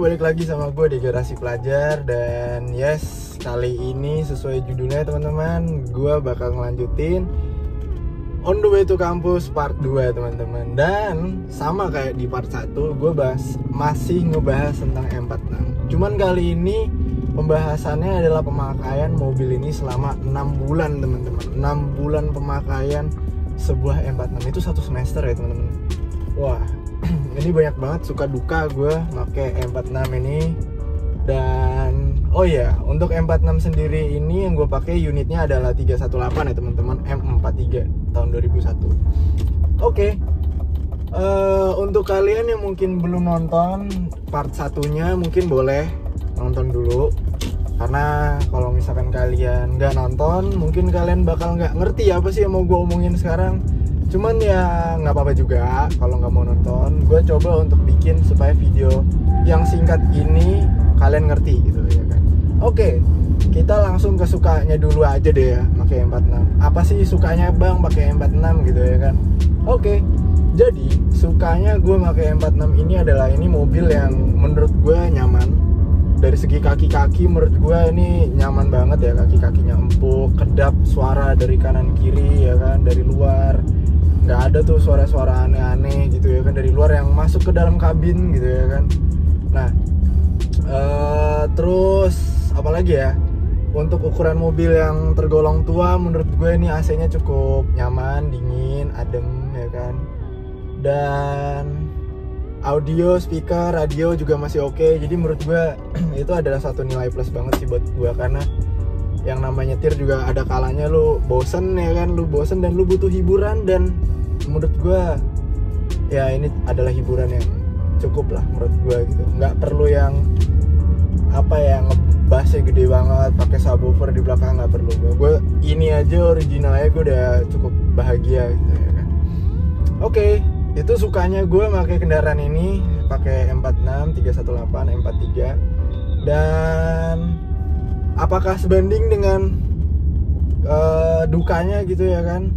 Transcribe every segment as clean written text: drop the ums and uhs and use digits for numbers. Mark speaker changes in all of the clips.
Speaker 1: balik lagi sama gue di Garasi Pelajar. Dan yes, kali ini sesuai judulnya teman-teman, gue bakal ngelanjutin On the Way to Campus part 2 teman-teman. Dan sama kayak di part 1, gue masih ngebahas tentang M46. Cuman kali ini pembahasannya adalah pemakaian mobil ini selama 6 bulan teman-teman. 6 bulan pemakaian sebuah M46 itu 1 semester ya teman-teman. Wah, ini banyak banget suka duka gue pakai M46 ini. Dan oh ya, untuk M46 sendiri ini yang gue pakai unitnya adalah 318 ya teman-teman, M43 tahun 2001. Oke. Untuk kalian yang mungkin belum nonton part satunya, mungkin boleh nonton dulu. Karena kalau misalkan kalian nggak nonton, mungkin kalian bakal nggak ngerti apa sih yang mau gue omongin sekarang. Cuman ya nggak apa-apa juga kalau nggak mau nonton. Gue coba untuk bikin supaya video yang singkat ini kalian ngerti gitu ya kan. Oke, kita langsung ke sukanya dulu aja deh ya pakai M46. Apa sih sukanya bang pakai M46 gitu ya kan. Oke, jadi sukanya gue pakai M46 ini adalah ini mobil yang menurut gue nyaman. Dari segi kaki-kaki menurut gue ini nyaman banget ya, kaki-kakinya empuk, kedap suara dari kanan kiri ya kan, dari luar nggak ada tuh suara-suara aneh-aneh gitu ya kan dari luar yang masuk ke dalam kabin gitu ya kan. Nah terus apalagi ya, untuk ukuran mobil yang tergolong tua menurut gue ini AC-nya cukup nyaman, dingin, adem ya kan. Dan audio, speaker, radio juga masih oke. Jadi menurut gue itu adalah satu nilai plus banget sih buat gue. Karena yang namanya nyetir juga ada kalanya lu bosen ya kan, lu bosen dan lu butuh hiburan. Dan menurut gue ya ini adalah hiburan yang cukup lah menurut gue gitu. Nggak perlu yang apa ya, ngebassnya gede banget pakai subwoofer di belakang, nggak perlu. Gue ini aja originalnya gue udah cukup bahagia gitu ya kan. Oke, itu sukanya gue pakai kendaraan ini, pakai M46, 318, M43. Dan apakah sebanding dengan dukanya gitu ya kan.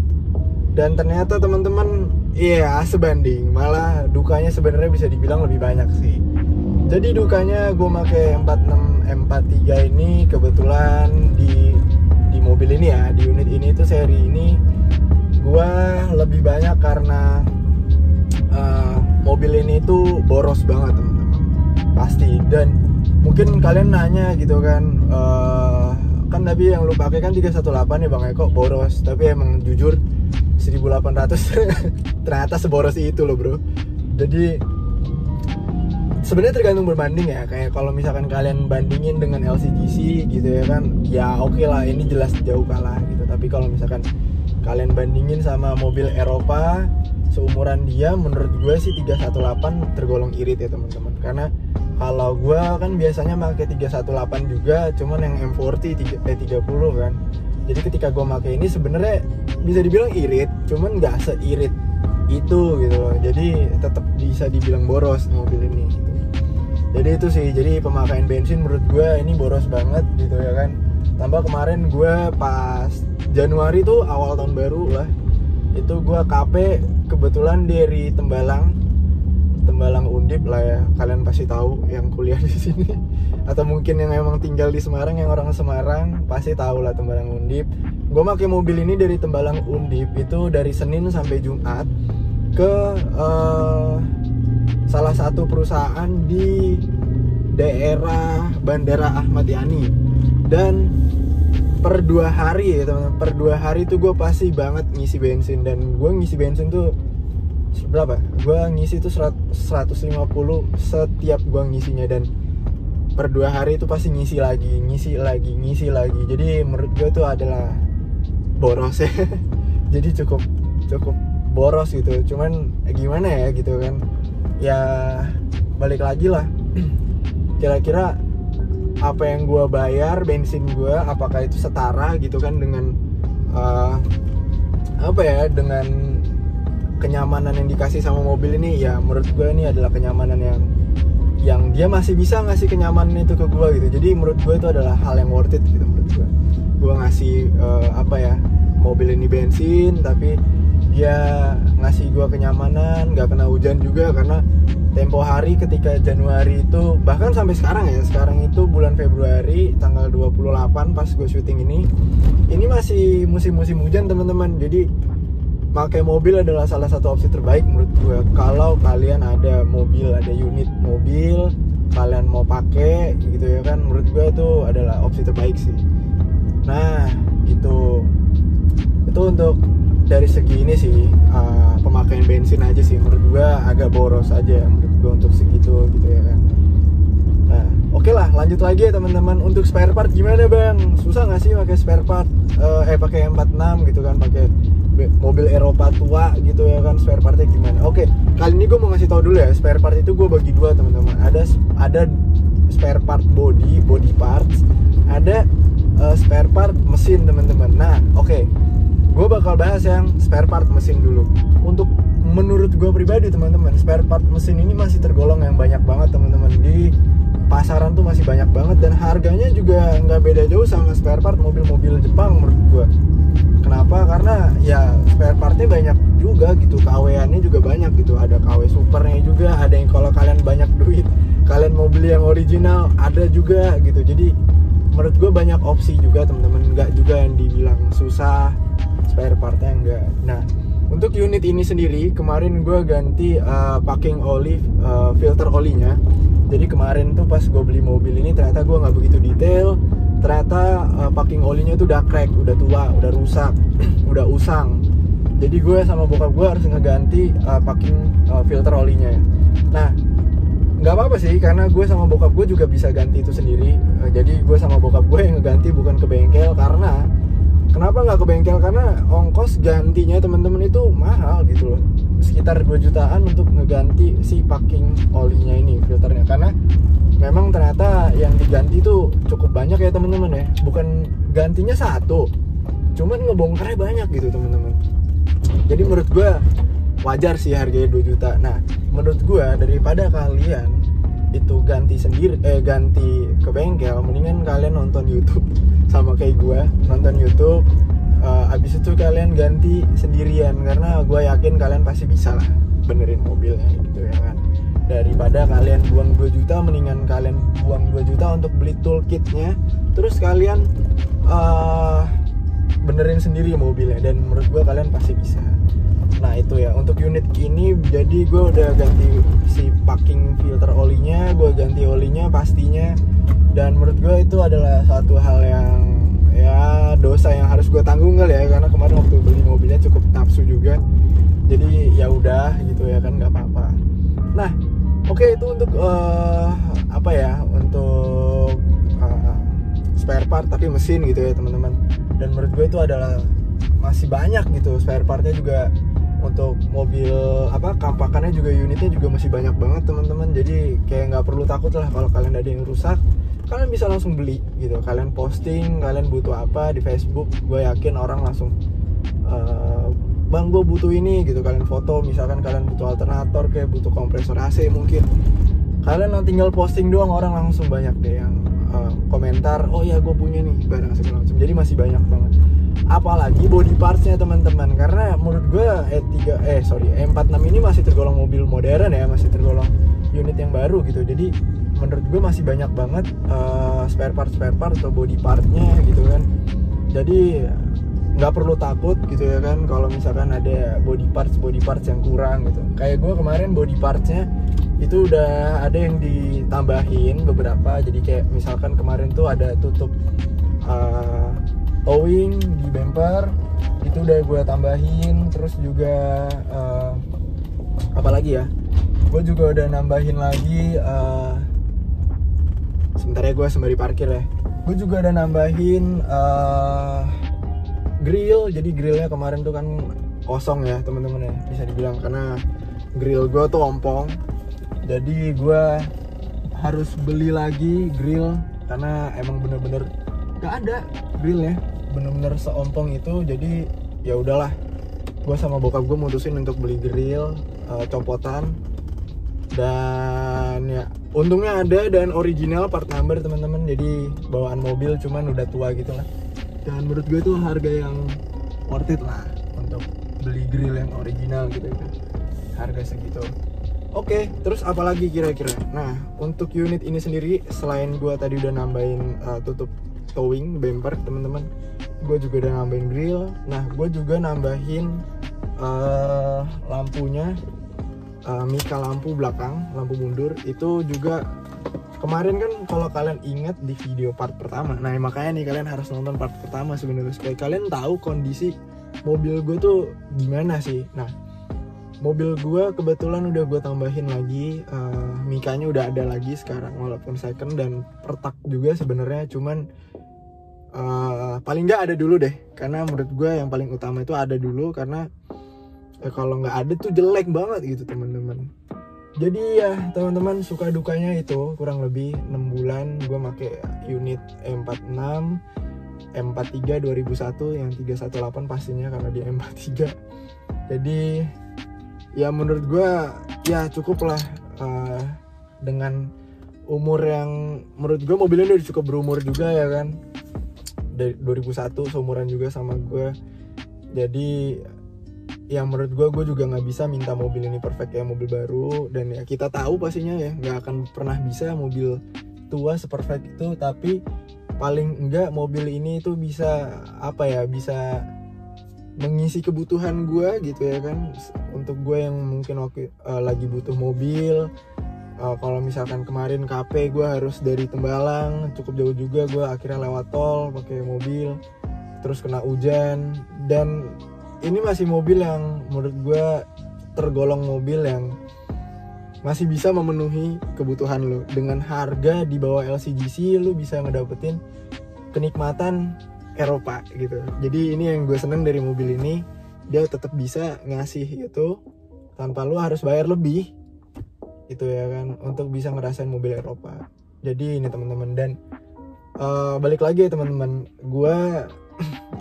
Speaker 1: Dan ternyata teman-teman, iya sebanding, malah dukanya sebenarnya bisa dibilang lebih banyak sih. Jadi dukanya gue pakai M46 M43 ini kebetulan di mobil ini ya, di unit ini tuh seri ini gue lebih banyak karena mobil ini tuh boros banget teman-teman, pasti. Dan mungkin kalian nanya gitu kan, kan tapi yang lu pakai kan 318 ya bang, kok boros. Tapi emang jujur 1800 ternyata seboros itu loh bro. Jadi sebenarnya tergantung berbanding ya. Kayak kalau misalkan kalian bandingin dengan LCGC gitu ya kan, ya oke lah ini jelas jauh kalah gitu. Tapi kalau misalkan kalian bandingin sama mobil Eropa seumuran dia, menurut gue sih 318 tergolong irit ya teman-teman. Karena kalau gue kan biasanya pakai 318 juga, cuman yang M40 30 kan. Jadi ketika gue pakai ini sebenarnya bisa dibilang irit, cuman nggak seirit itu gitu loh. Jadi tetap bisa dibilang boros mobil ini gitu. Jadi itu sih, jadi pemakaian bensin menurut gue ini boros banget gitu ya kan. Tambah kemarin gue pas Januari tuh awal tahun baru lah, itu gue KP kebetulan dari Tembalang Undip lah ya, kalian pasti tahu yang kuliah di sini atau mungkin yang emang tinggal di Semarang, yang orang Semarang pasti tahu lah Tembalang Undip. Gue pakai mobil ini dari Tembalang Undip itu dari Senin sampai Jumat ke salah satu perusahaan di daerah Bandara Ahmad Yani. Dan per 2 hari ya teman-teman, per 2 hari tuh gue pasti banget ngisi bensin. Dan gue ngisi bensin tuh berapa? Gue ngisi tuh 150 setiap gue ngisinya. Dan per 2 hari itu pasti ngisi lagi. Jadi menurut gue tuh adalah boros ya. Jadi cukup boros gitu. Cuman gimana ya gitu kan. Ya balik lagi lah. Kira-kira apa yang gue bayar bensin gue, apakah itu setara gitu kan dengan dengan kenyamanan yang dikasih sama mobil ini. Ya menurut gue ini adalah kenyamanan yang dia masih bisa ngasih kenyamanan itu ke gue gitu. Jadi menurut gue itu adalah hal yang worth it gitu menurut gue ngasih mobil ini bensin tapi dia ngasih gue kenyamanan, nggak kena hujan juga. Karena tempo hari ketika Januari itu, bahkan sampai sekarang ya, sekarang itu bulan Februari tanggal 28 pas gue syuting ini masih musim-musim hujan teman-teman. Jadi pakai mobil adalah salah satu opsi terbaik menurut gue. Kalau kalian ada mobil, ada unit mobil, kalian mau pakai gitu ya kan, menurut gue itu adalah opsi terbaik sih. Nah gitu, itu untuk dari segi ini sih, pemakaian bensin aja sih menurut gue agak boros aja menurut gue untuk segitu gitu ya kan. Nah oke lah, lanjut lagi ya teman-teman. Untuk spare part gimana bang? Susah nggak sih pakai spare part? Pakai 46 gitu kan, pakai mobil Eropa tua gitu ya kan, spare partnya gimana? Oke, kali ini gue mau ngasih tahu dulu ya, spare part itu gue bagi dua teman-teman. Ada spare part body parts, ada spare part mesin teman-teman. Nah oke, gue bakal bahas yang spare part mesin dulu. Untuk menurut gue pribadi teman-teman, spare part mesin ini masih tergolong yang banyak banget teman-teman. Di pasaran tuh masih banyak banget, dan harganya juga nggak beda jauh sama spare part mobil-mobil Jepang menurut gue. Kenapa? Karena ya spare partnya banyak juga gitu, KW-annya juga banyak gitu. Ada KW supernya juga, ada yang kalau kalian banyak duit, kalian mau beli yang original, ada juga gitu. Jadi menurut gue banyak opsi juga teman-teman, nggak juga yang dibilang susah spare partnya, enggak. Nah untuk unit ini sendiri kemarin gue ganti packing oli, filter olinya. Jadi kemarin tuh pas gue beli mobil ini ternyata gue nggak begitu detail. Ternyata packing olinya tuh udah crack, udah tua, udah rusak, udah usang. Jadi gue sama bokap gue harus ngeganti packing filter olinya. Nah nggak apa-apa sih, karena gue sama bokap gue juga bisa ganti itu sendiri. Jadi gue sama bokap gue yang ngeganti, bukan ke bengkel. Karena kenapa nggak ke bengkel? Karena ongkos gantinya teman-teman itu mahal gitu loh, sekitar 2 jutaan untuk ngeganti si packing olinya ini, filternya. Karena memang ternyata yang diganti tuh cukup banyak ya teman-teman ya, bukan gantinya satu, cuman ngebongkarnya banyak gitu teman-teman. Jadi menurut gue wajar sih harganya 2 juta. Nah menurut gue daripada kalian itu ganti sendiri, ganti ke bengkel, mendingan kalian nonton YouTube sama kayak gue, nonton YouTube, abis itu kalian ganti sendirian. Karena gue yakin kalian pasti bisa lah benerin mobilnya gitu ya kan. Daripada kalian buang 2 juta, mendingan kalian buang 2 juta untuk beli toolkitnya, terus kalian benerin sendiri mobilnya, dan menurut gue kalian pasti bisa. Nah itu ya, untuk unit ini jadi gue udah ganti si packing filter olinya, gue ganti olinya pastinya. Dan menurut gue itu adalah satu hal yang ya dosa yang harus gue tanggung kali ya, karena kemarin waktu beli mobilnya cukup nafsu juga. Jadi ya udah gitu ya kan, nggak apa-apa. Nah oke, itu untuk apa ya, untuk spare part tapi mesin gitu ya teman-teman. Dan menurut gue itu adalah masih banyak gitu spare partnya juga. Untuk mobil kampakannya juga, unitnya juga masih banyak banget teman-teman. Jadi kayak nggak perlu takut lah kalau kalian ada yang rusak, kalian bisa langsung beli gitu. Kalian posting kalian butuh apa di Facebook, gue yakin orang langsung bang gue butuh ini gitu. Kalian foto, misalkan kalian butuh alternator, kayak butuh kompresor AC mungkin, kalian tinggal posting doang, orang langsung banyak deh yang komentar, oh ya gue punya nih barang segala macam. Jadi masih banyak banget. Apalagi body partsnya teman-teman, karena menurut gue E46 ini masih tergolong mobil modern ya, masih tergolong unit yang baru gitu. Jadi menurut gue masih banyak banget spare part atau body partnya gitu kan. Jadi nggak perlu takut gitu ya kan kalau misalkan ada body parts yang kurang gitu. Kayak gue kemarin body partsnya itu udah ada yang ditambahin beberapa. Jadi kayak misalkan kemarin tuh ada tutup towing di bumper, itu udah gue tambahin. Terus juga apa lagi ya, gue juga udah nambahin lagi sebentar ya, gue sembari parkir ya. Gue juga udah nambahin grill. Jadi grillnya kemarin tuh kan kosong ya teman-teman ya, bisa dibilang, karena grill gue tuh ompong. Jadi gue harus beli lagi grill, karena emang bener-bener gak ada grillnya, bener-bener seompong itu. Jadi ya udahlah, gue sama bokap gue mutusin untuk beli grill copotan. Dan ya untungnya ada, dan original part number teman-teman. Jadi bawaan mobil cuman udah tua gitu lah. Dan menurut gue tuh harga yang worth it lah untuk beli grill yang original gitu. Harga segitu. Oke, terus apalagi kira-kira? Nah, untuk unit ini sendiri selain gue tadi udah nambahin tutup towing bumper teman-teman, gue juga udah nambahin grill. Nah, gue juga nambahin lampunya, mika lampu belakang, lampu mundur. Itu juga kemarin kan kalau kalian ingat di video part pertama, nah makanya nih kalian harus nonton part pertama sebenarnya supaya kalian tahu kondisi mobil gue tuh gimana sih. Nah, mobil gue kebetulan udah gue tambahin lagi, mikanya udah ada lagi sekarang walaupun second dan pertak juga sebenarnya, cuman paling nggak ada dulu deh, karena menurut gue yang paling utama itu ada dulu, karena kalau nggak ada tuh jelek banget gitu teman-teman. Jadi ya teman-teman, suka dukanya itu kurang lebih 6 bulan gue pakai unit M46 M43 2001 yang 318 pastinya karena dia M43. Jadi ya menurut gue ya cukup lah, dengan umur yang menurut gue mobilnya udah cukup berumur juga ya kan, dari 2001 seumuran juga sama gue. Jadi ya menurut gue juga nggak bisa minta mobil ini perfect kayak mobil baru, dan ya kita tahu pastinya ya nggak akan pernah bisa mobil tua seperfect itu, tapi paling enggak mobil ini itu bisa apa ya, bisa mengisi kebutuhan gue gitu ya kan. Untuk gue yang mungkin lagi butuh mobil, kalau misalkan kemarin KP gue harus dari Tembalang cukup jauh juga, gue akhirnya lewat tol pakai mobil, terus kena hujan, dan ini masih mobil yang menurut gue tergolong mobil yang masih bisa memenuhi kebutuhan lo. Dengan harga di bawah LCGC lo bisa ngedapetin kenikmatan Eropa gitu. Jadi ini yang gue seneng dari mobil ini, dia tetap bisa ngasih itu tanpa lo harus bayar lebih itu ya kan, untuk bisa ngerasain mobil Eropa. Jadi ini teman-teman, dan balik lagi ya teman-teman, gue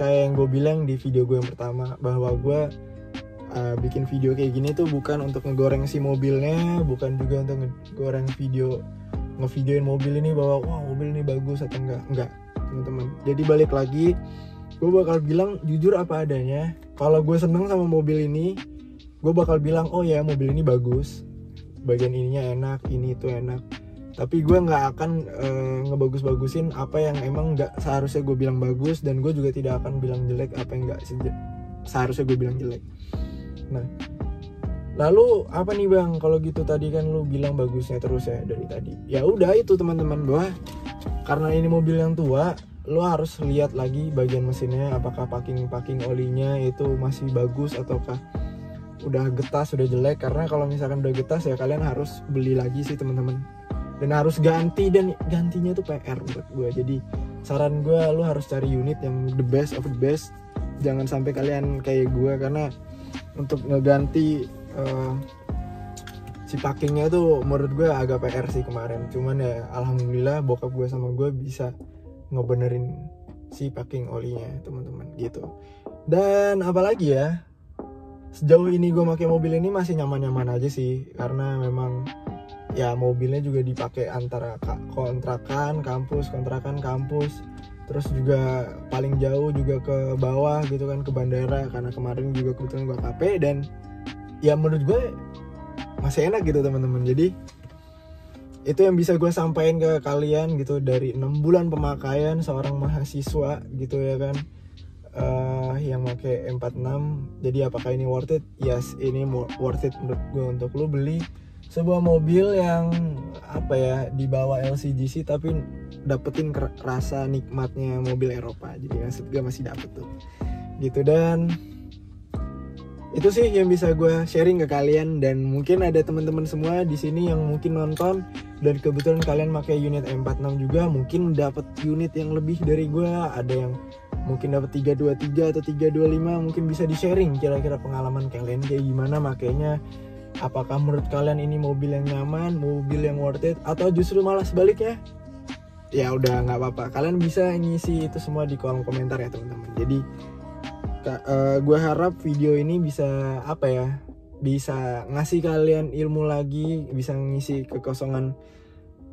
Speaker 1: kayak yang gue bilang di video gue yang pertama, bahwa gue bikin video kayak gini tuh bukan untuk ngegoreng si mobilnya, bukan juga untuk ngegoreng ngevideoin mobil ini bahwa wah mobil ini bagus atau enggak teman-teman. Jadi balik lagi, gue bakal bilang jujur apa adanya. Kalau gue seneng sama mobil ini, gue bakal bilang oh ya mobil ini bagus, bagian ininya enak, ini itu enak. Tapi gue nggak akan ngebagus-bagusin apa yang emang nggak seharusnya gue bilang bagus, dan gue juga tidak akan bilang jelek apa yang nggak seharusnya gue bilang jelek. Nah, lalu apa nih bang, kalau gitu tadi kan lu bilang bagusnya terus ya dari tadi. Ya udah itu teman-teman, bahwa karena ini mobil yang tua, lu harus lihat lagi bagian mesinnya, apakah packing olinya itu masih bagus ataukah udah getas, udah jelek. Karena kalau misalkan udah getas ya kalian harus beli lagi sih teman-teman, dan harus ganti, dan gantinya tuh PR buat gue. Jadi saran gue, lu harus cari unit yang the best of the best, jangan sampai kalian kayak gue, karena untuk ngeganti si packingnya tuh menurut gue agak PR sih kemarin. Cuman ya alhamdulillah bokap gue sama gue bisa ngebenerin si packing olinya teman-teman gitu. Dan apalagi ya, sejauh ini gue pakai mobil ini masih nyaman-nyaman aja sih, karena memang ya mobilnya juga dipakai antara kontrakan kampus, terus juga paling jauh juga ke bawah gitu kan, ke bandara, karena kemarin juga kebetulan gue KP, dan ya menurut gue masih enak gitu teman-teman. Jadi itu yang bisa gue sampaikan ke kalian gitu, dari 6 bulan pemakaian seorang mahasiswa gitu ya kan, yang pakai M46. Jadi apakah ini worth it? Yes, ini worth it menurut gue untuk lo beli sebuah mobil yang apa ya, di bawah LCGC tapi dapetin rasa nikmatnya mobil Eropa. Jadi maksud gue masih dapet tuh gitu. Dan itu sih yang bisa gue sharing ke kalian, dan mungkin ada teman-teman semua di sini yang mungkin nonton dan kebetulan kalian pakai unit M46 juga, mungkin dapat unit yang lebih dari gue, ada yang mungkin dapat 323 atau 325, mungkin bisa di-sharing kira-kira pengalaman kalian kayak gimana makainya. Apakah menurut kalian ini mobil yang nyaman, mobil yang worth it, atau justru malah sebaliknya? Ya udah nggak apa-apa, kalian bisa ngisi itu semua di kolom komentar ya teman-teman. Jadi gue harap video ini bisa apa ya, bisa ngasih kalian ilmu lagi, bisa ngisi kekosongan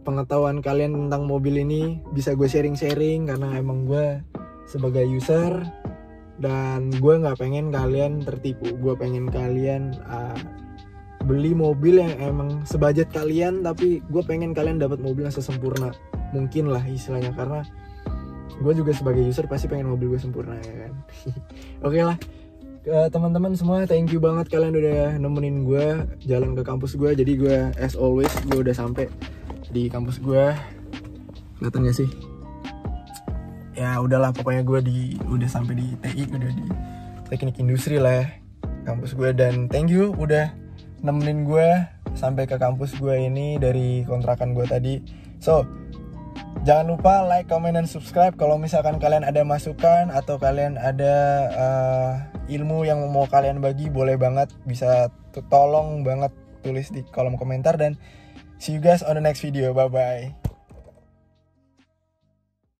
Speaker 1: pengetahuan kalian tentang mobil ini, bisa gue sharing-sharing karena emang gue sebagai user, dan gue nggak pengen kalian tertipu, gue pengen kalian beli mobil yang emang sebudget kalian, tapi gue pengen kalian dapat mobil yang sesempurna mungkin lah istilahnya, karena gue juga sebagai user pasti pengen mobil gue sempurna ya kan. Oke lah, teman-teman semua, thank you banget kalian udah nemenin gue jalan ke kampus gue. Jadi gue as always gue udah sampai di kampus gue. Kelihatan gak sih? Ya udahlah, pokoknya gue udah sampai di TI, udah di teknik industri lah ya, kampus gue. Dan thank you udah nemenin gue sampai ke kampus gue ini dari kontrakan gue tadi. So jangan lupa like, comment, dan subscribe. Kalau misalkan kalian ada masukan atau kalian ada ilmu yang mau kalian bagi, boleh banget, bisa tolong banget tulis di kolom komentar. Dan see you guys on the next video. Bye bye.